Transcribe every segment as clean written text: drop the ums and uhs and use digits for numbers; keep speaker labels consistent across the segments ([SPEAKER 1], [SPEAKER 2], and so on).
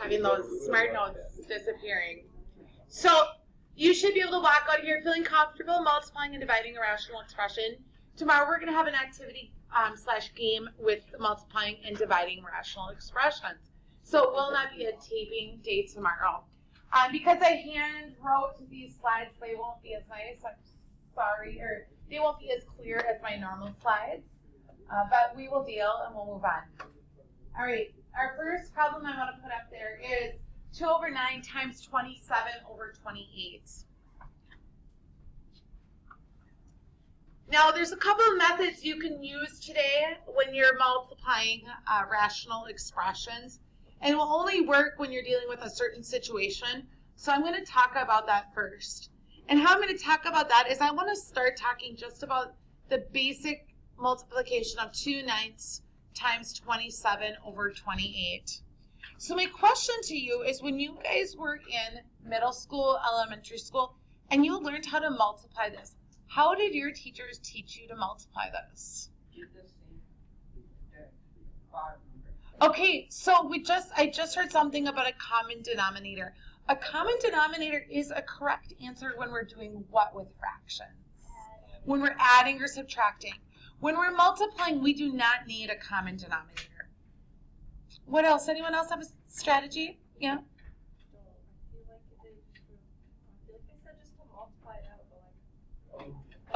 [SPEAKER 1] having those smart notes disappearing. So you should be able to walk out of here feeling comfortable multiplying and dividing a rational expression. Tomorrow we're going to have an activity / game with multiplying and dividing rational expressions. So it will not be a taping day tomorrow. Because I hand wrote these slides, they won't be as nice. I'm sorry, or they won't be as clear as my normal slides. But we will deal and we'll move on. All right, our first problem I want to put up there is 2 over 9 times 27 over 28. Now, there's a couple of methods you can use today when you're multiplying rational expressions, and it will only work when you're dealing with a certain situation. So I'm going to talk about that first. And how I'm going to talk about that is I want to start talking just about the basic multiplication of 2/9 times 27 over 28. So my question to you is, when you guys were in middle school, elementary school, and you learned how to multiply this, how did your teachers teach you to multiply this? Okay, so I just heard something about a common denominator. A common denominator is a correct answer when we're doing what with fractions? When we're adding or subtracting. When we're multiplying, we do not need a common denominator. What else? Anyone else have a strategy? Yeah?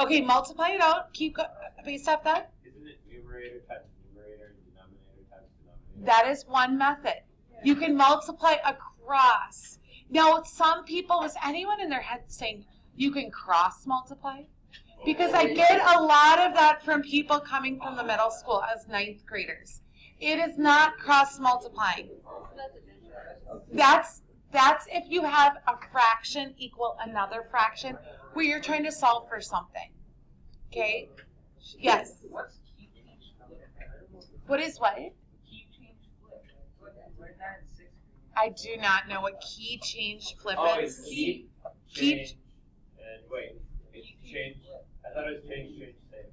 [SPEAKER 1] Okay, multiply it out. Keep based off that.
[SPEAKER 2] Isn't it numerator times numerator and denominator times denominator?
[SPEAKER 1] That is one method. You can multiply across. Now, some people, was anyone in their head saying you can cross multiply? Because I get a lot of that from people coming from the middle school as 9th graders. It is not cross multiplying. That's if you have a fraction equal another fraction where you're trying to solve for something. Okay? Yes. What is what? I do not know what key change flip is.
[SPEAKER 2] Oh, keep, change, and wait, it's change. I thought it was change, save.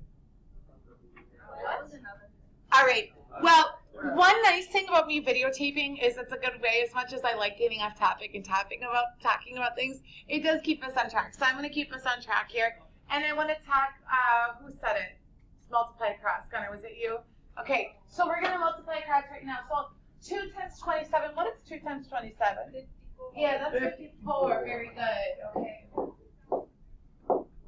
[SPEAKER 1] All right. Well, one nice thing about me videotaping is it's a good way, as much as I like getting off topic and talking about things, it does keep us on track. So I'm going to keep us on track here. And I want to talk, who said it? Multiply across. Gunnar, was it you? Okay, so we're going to multiply across right now. So 2 times 27, what is 2 times 27? 54. Yeah, that's 54. Very good. Okay.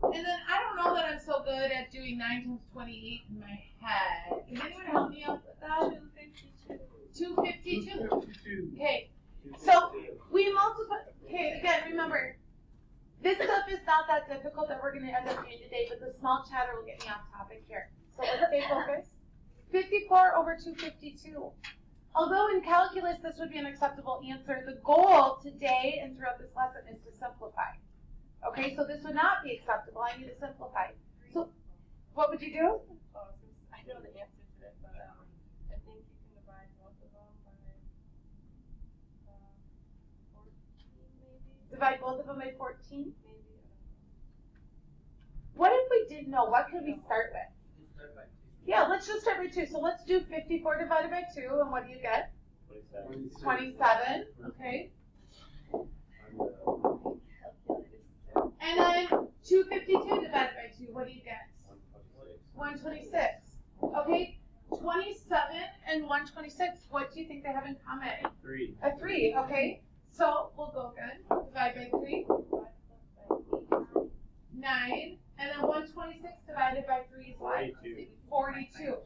[SPEAKER 1] And then I don't know that I'm so good at doing 9 times 28 in my head. Can anyone help me out with that? 252. Okay. So we multiply. Okay, again, remember, this stuff is not that difficult that we're going to end up doing today, but the small chatter will get me off topic here. So let's stay focused. 54 over 252. Although in calculus this would be an acceptable answer, the goal today and throughout this lesson is to simplify. Okay, so this would not be acceptable. I need to simplify. So what would you do?
[SPEAKER 3] I know the answer to it, but I think you can divide both of them by 14, maybe.
[SPEAKER 1] Divide both of them by 14?
[SPEAKER 3] Maybe.
[SPEAKER 1] What if we didn't know? What could we start with? Yeah, let's just start by 2. So let's do 54 divided by 2, and what do you get? 27. Okay. And then 252 divided by 2, what do you get? 126. Okay, 27 and 126, what do you think they have in common?
[SPEAKER 2] 3.
[SPEAKER 1] A 3, okay. So we'll go good. Divide by 3. 9. And then 126 divided by 3 is what? 42.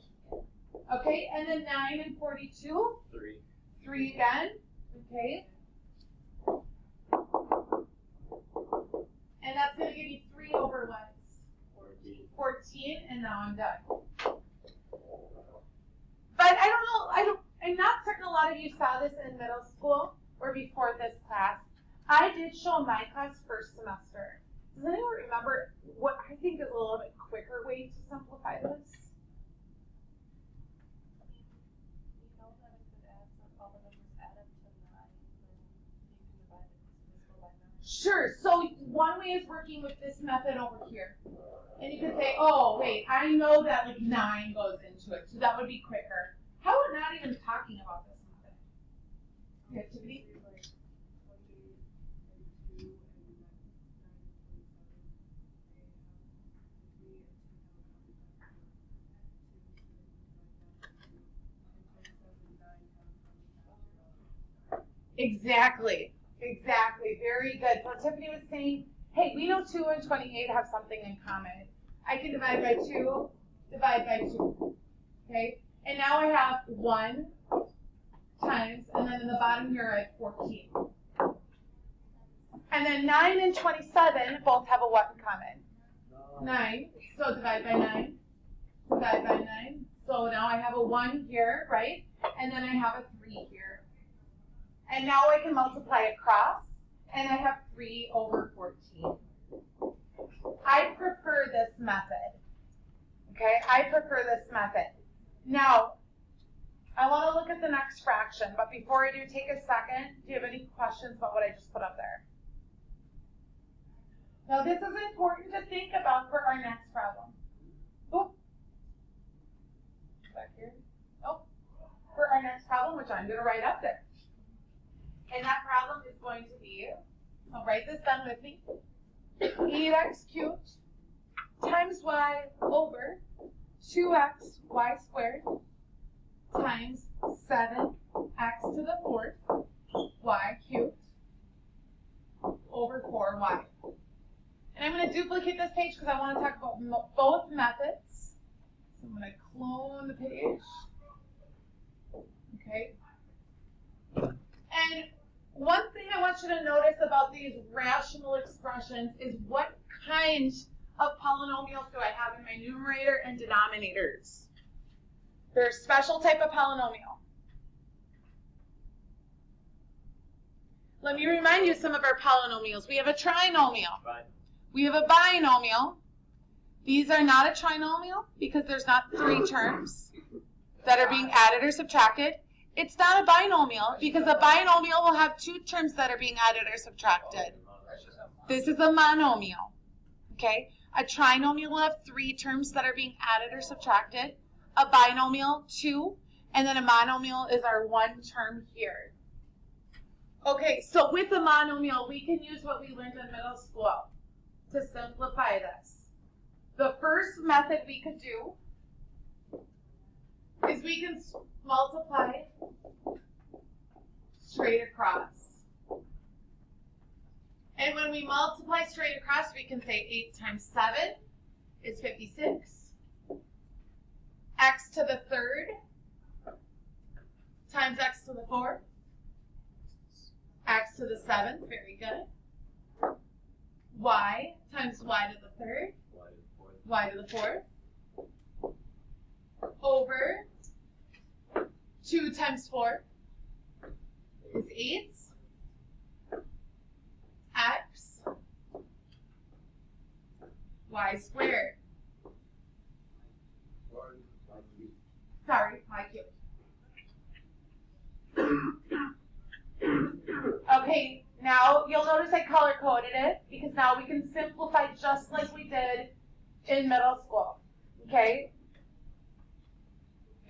[SPEAKER 1] Okay, and then 9 and 42?
[SPEAKER 2] 3.
[SPEAKER 1] 3 again. Okay. And that's going to give you 3 over what? 14, and now I'm done. But I don't know, I'm not certain a lot of you saw this in middle school or before this class. I did show my class first semester. Does anyone remember what I think is a little bit quicker way to simplify this?
[SPEAKER 3] You know that I could add all the numbers add up to 9, and you can divide it divisible by 9.
[SPEAKER 1] Sure. So one way is working with this method over here. And you could say, oh, wait, I know that like 9 goes into it, so that would be quicker. How about not even talking about this method? Creativity? Exactly. Exactly. Very good. So Tiffany was saying, hey, we know 2 and 28 have something in common. I can divide by 2, divide by 2. Okay? And now I have 1 times, and then in the bottom here I have 14. And then 9 and 27 both have a what in common? 9. So divide by 9. Divide by 9. So now I have a 1 here, right? And then I have a 3 here. And now I can multiply across, and I have 3 over 14. I prefer this method. Okay, I prefer this method. Now, I want to look at the next fraction, but before I do, take a second. Do you have any questions about what I just put up there? Now, this is important to think about for our next problem. Oh, back here. Oh, for our next problem, which I'm going to write up there. And that problem is going to be, I'll write this down with me, 8x cubed times y over 2x y squared times 7x to the 4th y cubed over 4y. And I'm going to duplicate this page because I want to talk about both methods. So I'm going to clone the page. Okay. And one thing I want you to notice about these rational expressions is what kind of polynomials do I have in my numerator and denominators. They're a special type of polynomial. Let me remind you some of our polynomials. We have a trinomial. We have a binomial. These are not a trinomial because there's not 3 terms that are being added or subtracted. It's not a binomial because a binomial will have 2 terms that are being added or subtracted. This is a monomial. Okay? A trinomial will have 3 terms that are being added or subtracted. A binomial, 2. And then a monomial is our 1 term here. Okay, so with a monomial, we can use what we learned in middle school to simplify this. The first method we could do is we can multiply straight across. And when we multiply straight across, we can say 8 times 7 is 56. X to the 3rd times x to the 4th. X to the 7th, very good. Y times y to the 3rd. Y to the 4th. Over 2 times 4 is 8. X y squared. Sorry, y cubed. Okay, now you'll notice I color coded it because now we can simplify just like we did in middle school. Okay?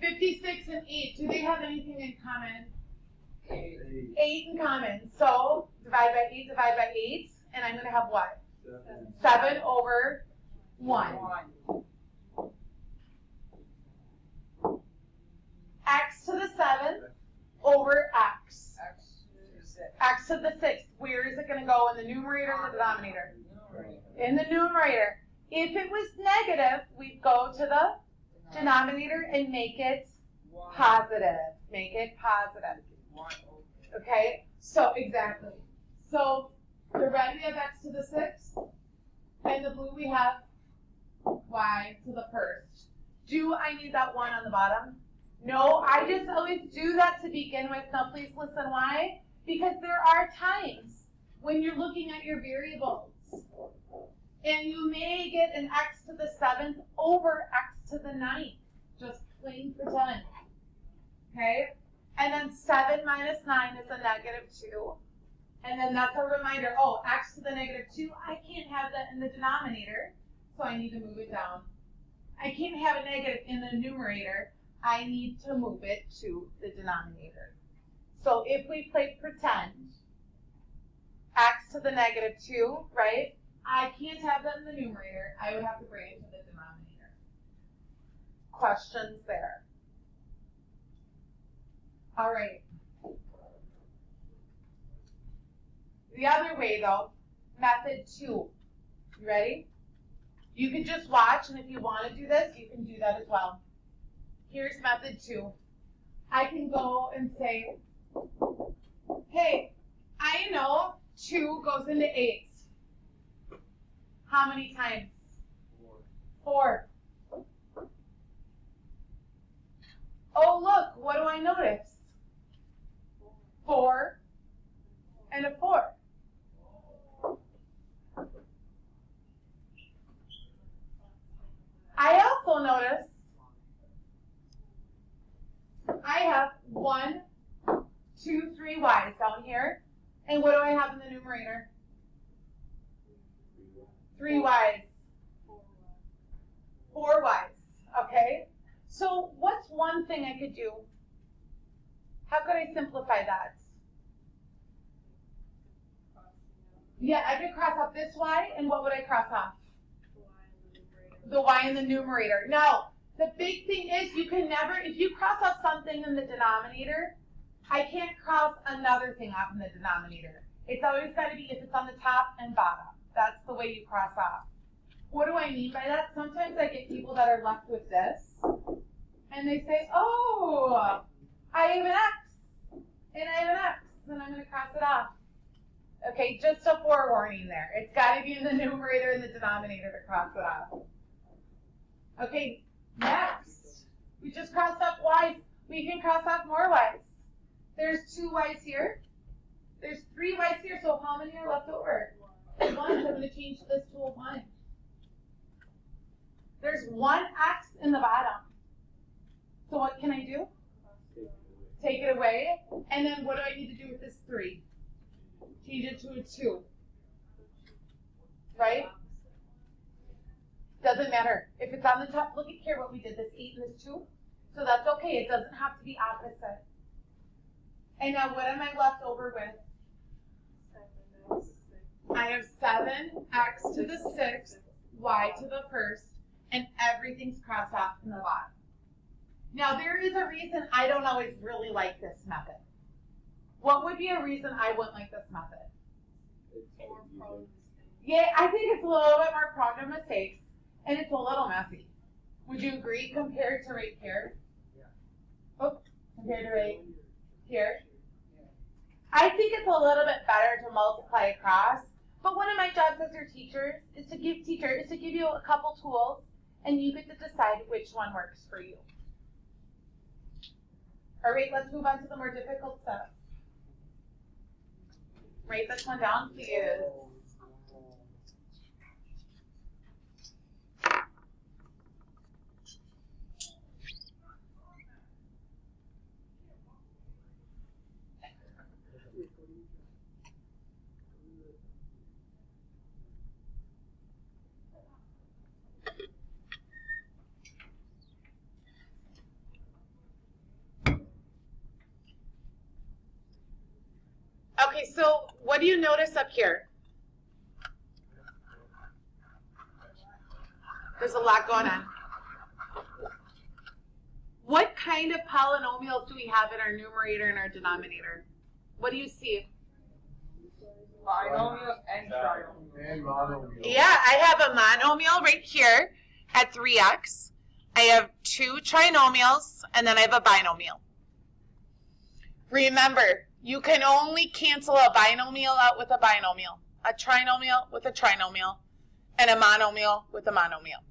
[SPEAKER 1] 56 and 8, do they have anything in common? 8 in common. So divide by 8, and I'm going to have what? 7 over 1. X to the 7th over x. X to the 6th. Where is it going to go, in the numerator or the denominator? In the numerator. If it was negative, we'd go to the denominator and make it positive. Make it positive. Okay? So, exactly. So, the red we have x to the 6th, and the blue we have y to the 1st. Do I need that 1 on the bottom? No, I just always do that to begin with. Now, please listen. Why? Because there are times when you're looking at your variables, and you may get an x to the 7th over x to the 9th. Just plain pretend. Okay? And then 7 minus 9 is a negative 2. And then that's a reminder, oh, x to the negative 2, I can't have that in the denominator, so I need to move it down. I can't have a negative in the numerator, I need to move it to the denominator. So if we play pretend, x to the negative 2, right? I can't have that in the numerator, I would have to bring it to the denominator. Questions there? All right. The other way though, method 2. You ready? You can just watch, and if you want to do this, you can do that as well. Here's method 2. I can go and say, hey, I know 2 goes into 8. How many times? 4. Oh, look, what do I notice? 4 and a 4. I also notice I have 1, 2, 3 y's down here. And what do I have in the numerator? 3 y's. 4 y's. Okay? So what's one thing I could do? How could I simplify that? Yeah, I could cross off this y, and what would I cross off? The y in the numerator. Now, the big thing is you can never, if you cross off something in the denominator, I can't cross another thing off in the denominator. It's always got to be if it's on the top and bottom. That's the way you cross off. What do I mean by that? Sometimes I get people that are left with this, and they say, oh, I have an x, and I have an x, and I'm going to cross it off. Okay, just a forewarning there. It's got to be in the numerator and the denominator to cross it off. Okay, next. We just crossed off y's. We can cross off more y's. There's 2 y's here. There's 3 y's here, so how many are left over? 1, so I'm going to change this to a 1. There's 1 x in the bottom. So what can I do? Take it away. And then what do I need to do with this 3? Change it to a 2. Right? Doesn't matter. If it's on the top, look at here what we did, this 8 and this 2. So that's okay. It doesn't have to be opposite. And now what am I left over with? I have 7x to the 6th, y to the 1st, and everything's crossed off in the bottom. Now there is a reason I don't always really like this method. What would be a reason I wouldn't like this method? Yeah, I think it's a little bit more prone to mistakes, and it's a little messy. Would you agree compared to right here?
[SPEAKER 4] Yeah.
[SPEAKER 1] Oh, compared to right here? I think it's a little bit better to multiply across, but one of my jobs as your teacher is to give you a couple tools, and you get to decide which one works for you. All right, let's move on to the more difficult stuff. Write this one down, please. Okay, so what do you notice up here? There's a lot going on. What kind of polynomials do we have in our numerator and our denominator? What do you see?
[SPEAKER 4] Binomial and trinomial. And monomial.
[SPEAKER 1] Yeah, I have a monomial right here at 3x. I have 2 trinomials, and then I have a binomial. Remember, you can only cancel a binomial out with a binomial, a trinomial with a trinomial, and a monomial with a monomial.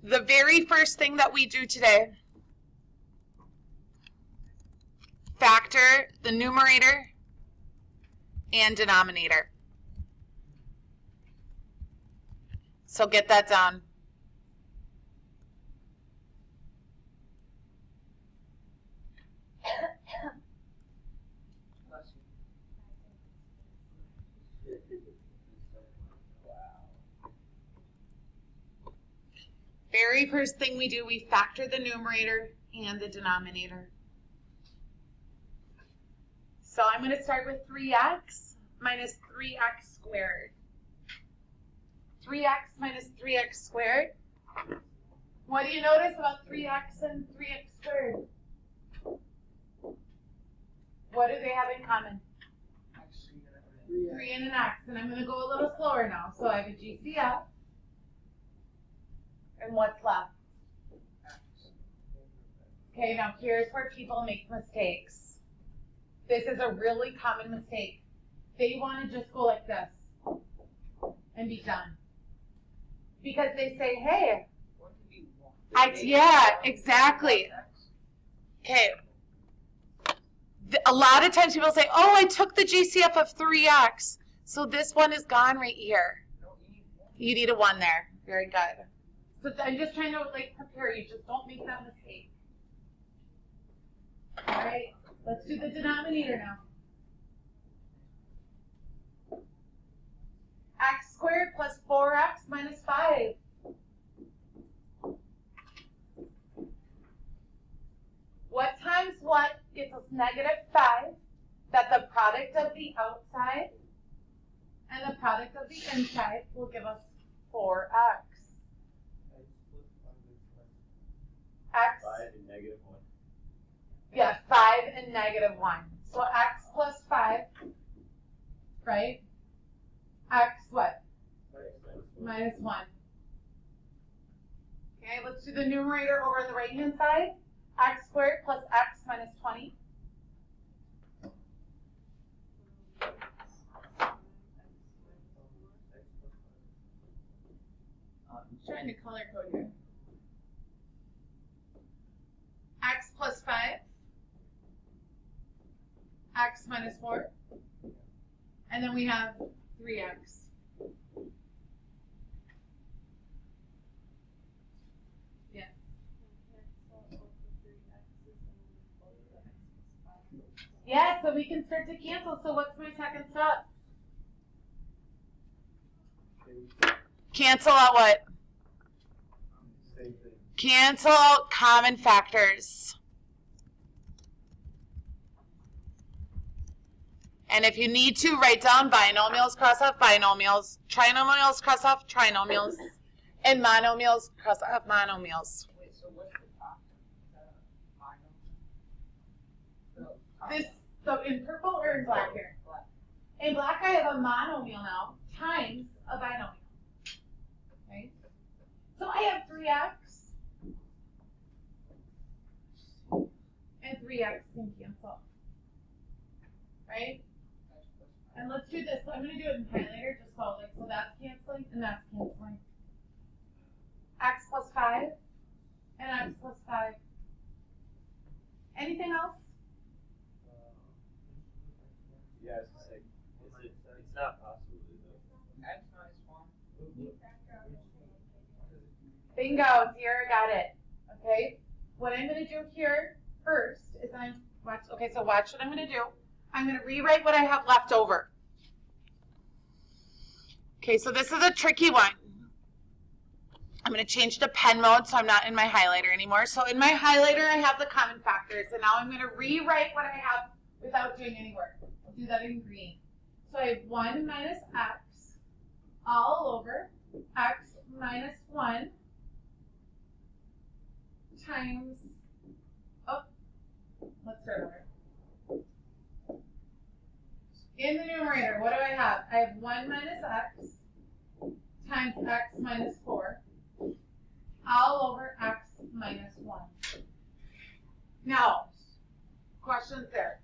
[SPEAKER 1] The very first thing that we do today, factor the numerator and denominator. So get that down. Very first thing we do, we factor the numerator and the denominator. So I'm going to start with 3x minus 3x squared. 3x minus 3x squared. What do you notice about 3x and 3x squared? What do they have in common? 3 and an x. And I'm going to go a little slower now. So I have a GCF. And what's left? Okay, now here's where people make mistakes. This is a really common mistake. They want to just go like this and be done. Because they say, hey, yeah, exactly. Okay. A lot of times people say, oh, I took the GCF of 3x. So this one is gone right here. You need a 1 there. Very good. So I'm just trying to like prepare you. Just don't make that mistake. All right. Let's do the denominator now. X squared plus 4x minus 5. What times what gives us -5? That the product of the outside and the product of the inside will give us 4x. X.
[SPEAKER 2] 5 and -1.
[SPEAKER 1] Yeah, 5 and -1. So x plus 5, right? X what? Minus 1. Okay, let's do the numerator over on the right-hand side. X squared plus x minus 20. I'm trying to color code here. X plus 5. X minus 4. And then we have 3x. Yeah. Yeah, so we can start to cancel. So what's my second step? Cancel out what?
[SPEAKER 4] Same thing.
[SPEAKER 1] Cancel out common factors. And if you need to, write down binomials, cross off binomials, trinomials, cross off trinomials, and monomials, cross off monomials.
[SPEAKER 5] Wait, so what's the top?
[SPEAKER 1] This, so in purple or in black here? In black, I have a monomial now times a binomial. Okay? So I have 3x and 3x can cancel. Right? And let's do this. So I'm going to do it in highlighter just so like so that's canceling and that's canceling. X plus 5 and x plus 5. Anything else?
[SPEAKER 2] Yeah, it's not possible, though.
[SPEAKER 5] X minus 1.
[SPEAKER 1] Bingo, Sierra got it. Okay. What I'm going to do here first is watch what I'm going to do. I'm going to rewrite what I have left over. Okay, so this is a tricky one. I'm going to change to pen mode so I'm not in my highlighter anymore. So in my highlighter, I have the common factors. And now I'm going to rewrite what I have without doing any work. I'll do that in green. So I have 1 minus x all over x minus 1 times, let's start over. In the numerator, what do I have? I have 1 minus x times x minus 4 all over x minus 1. Now, questions there?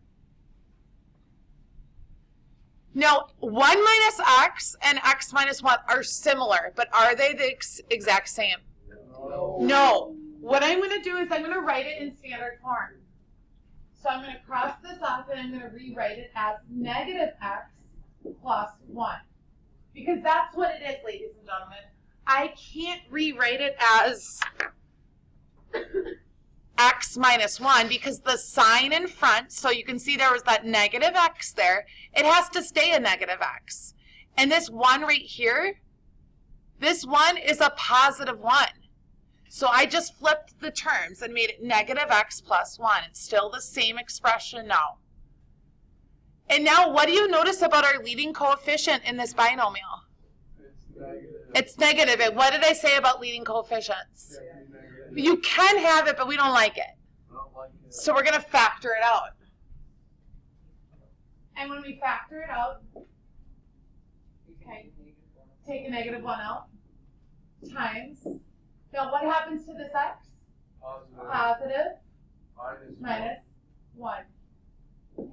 [SPEAKER 1] Now, 1 minus x and x minus 1 are similar, but are they the exact same? No. What I'm going to do is I'm going to write it in standard form. So I'm going to cross this off and I'm going to rewrite it as negative x plus 1. Because that's what it is, ladies and gentlemen. I can't rewrite it as x minus 1 because the sign in front, so you can see there was that negative x there, it has to stay a negative x. And this 1 right here, this 1 is a positive 1. So I just flipped the terms and made it negative x plus 1. It's still the same expression now. And now what do you notice about our leading coefficient in this binomial?
[SPEAKER 4] It's negative.
[SPEAKER 1] It's negative. And what did I say about leading coefficients? You can have it, but we don't like it.
[SPEAKER 4] I don't like it.
[SPEAKER 1] So we're going to factor it out. And when we factor it out, Okay. Take a negative 1 out. Times. Now what happens to this x? Positive minus 1.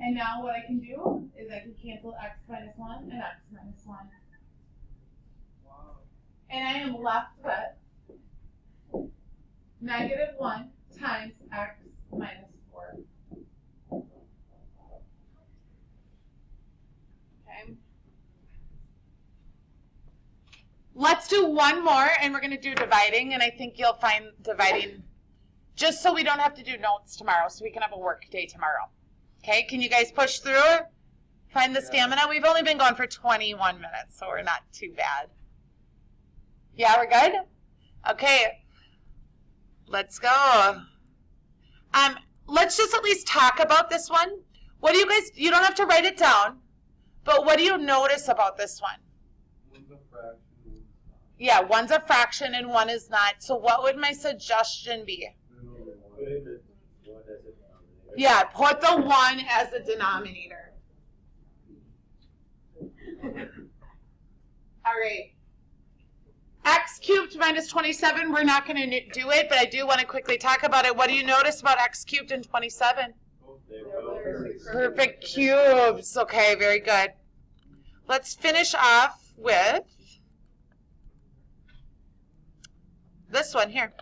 [SPEAKER 1] And now what I can do is I can cancel x minus 1 and x minus 1.
[SPEAKER 4] Wow.
[SPEAKER 1] And I am left with negative 1 times x minus 4. Okay. Let's do one more, and we're going to do dividing, and I think you'll find dividing, just so we don't have to do notes tomorrow, so we can have a work day tomorrow. Okay, can you guys push through it? Find the stamina? We've only been going for 21 minutes, so we're not too bad. Yeah, we're good? Okay, let's go. Let's just at least talk about this one. What do you guys, you don't have to write it down, but what do you notice about this one?
[SPEAKER 4] One's a fraction, one's not.
[SPEAKER 1] Yeah, one's a fraction and one is not. So what would my suggestion be?
[SPEAKER 2] Put in the 1 as a denominator.
[SPEAKER 1] Yeah, put the 1 as a denominator. All right. X cubed minus 27, we're not going to do it, but I do want to quickly talk about it. What do you notice about x cubed and 27?
[SPEAKER 2] They're both
[SPEAKER 1] Perfect cubes. Okay, very good. Let's finish off with this one here.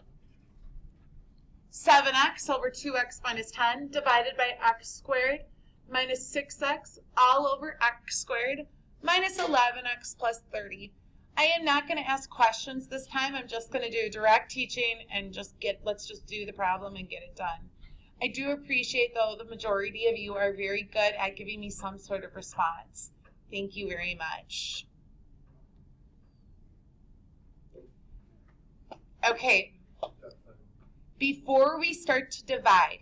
[SPEAKER 1] 7x over 2x minus 10 divided by x squared minus 6x all over x squared minus 11x plus 30. I am not going to ask questions this time. I'm just going to do direct teaching and let's just do the problem and get it done. I do appreciate, though, the majority of you are very good at giving me some sort of response. Thank you very much. Okay. Before we start to divide,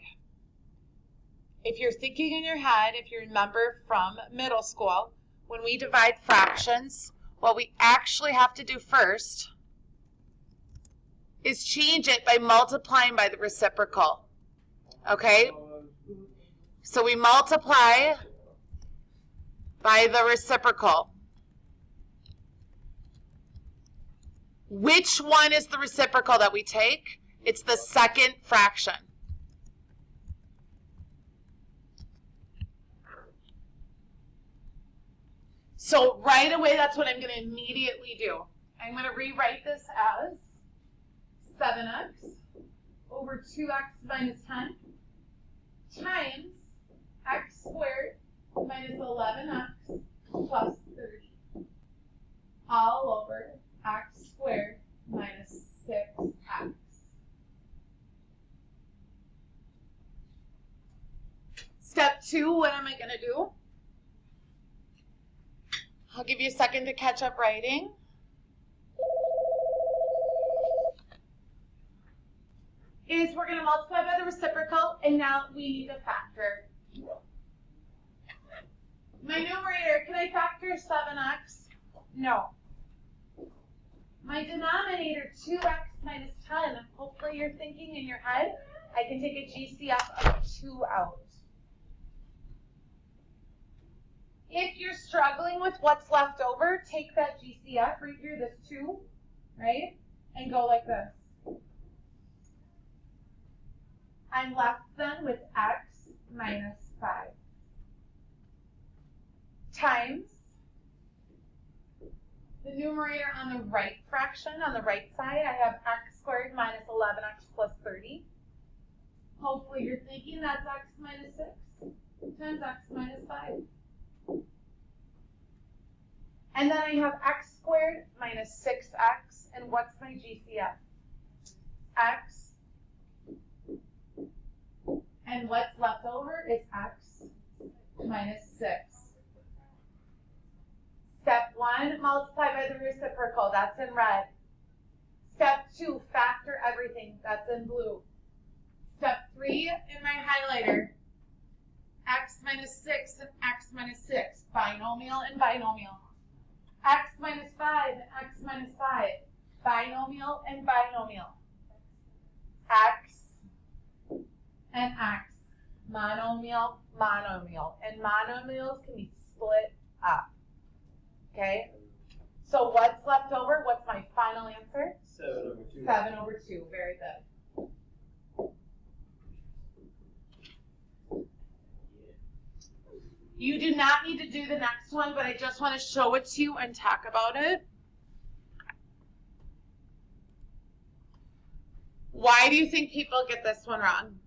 [SPEAKER 1] if you're thinking in your head, if you remember from middle school, when we divide fractions, what we actually have to do first is change it by multiplying by the reciprocal. Okay? So we multiply by the reciprocal. Which one is the reciprocal that we take? It's the second fraction. So right away, that's what I'm going to immediately do. I'm going to rewrite this as 7x over 2x minus 10 times x squared minus 11x plus 30 all over x squared minus 6x. Step 2, what am I going to do? I'll give you a second to catch up writing. Is we're going to multiply by the reciprocal, and now we need to factor. My numerator, can I factor 7x? No. My denominator, 2x minus 10. Hopefully you're thinking in your head, I can take a GCF of 2 out. If you're struggling with what's left over, take that GCF right here, this 2, right? And go like this. I'm left then with x minus 5 times the numerator on the right fraction, on the right side, I have x squared minus 11x plus 30. Hopefully you're thinking that's x minus 6 times x minus 5. And then I have x squared minus 6x, and what's my GCF? X, and what's left over is x minus 6. Step 1, multiply by the reciprocal, that's in red. Step 2, factor everything, that's in blue. Step 3, in my highlighter, x minus 6 and x minus 6, binomial and binomial. X minus 5 and x minus 5, binomial and binomial. X and x, monomial, monomial. And monomials can be split up. Okay? So what's left over? What's my final answer?
[SPEAKER 2] 7/2.
[SPEAKER 1] 7/2. Very good. You do not need to do the next one, but I just want to show it to you and talk about it. Why do you think people get this one wrong?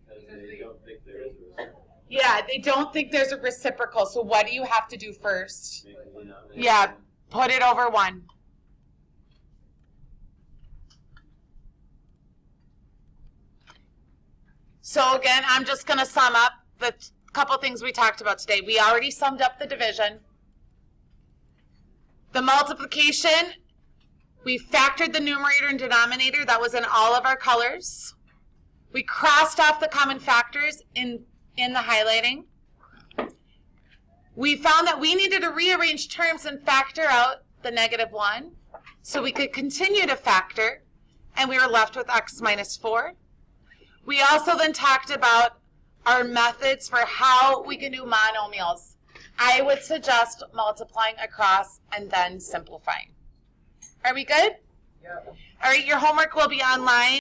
[SPEAKER 2] Because they don't think there is a reciprocal.
[SPEAKER 1] Yeah, they don't think there's a reciprocal. So what do you have to do first?
[SPEAKER 2] Make the denominator.
[SPEAKER 1] Yeah, put it over 1. So again, I'm just going to sum up the couple things we talked about today. We already summed up the division. The multiplication, we factored the numerator and denominator. That was in all of our colors. We crossed off the common factors in the highlighting. We found that we needed to rearrange terms and factor out the -1 so we could continue to factor, and we were left with x minus 4. We also then talked about our methods for how we can do monomials. I would suggest multiplying across and then simplifying. Are we good?
[SPEAKER 5] Yeah.
[SPEAKER 1] All right, your homework will be online.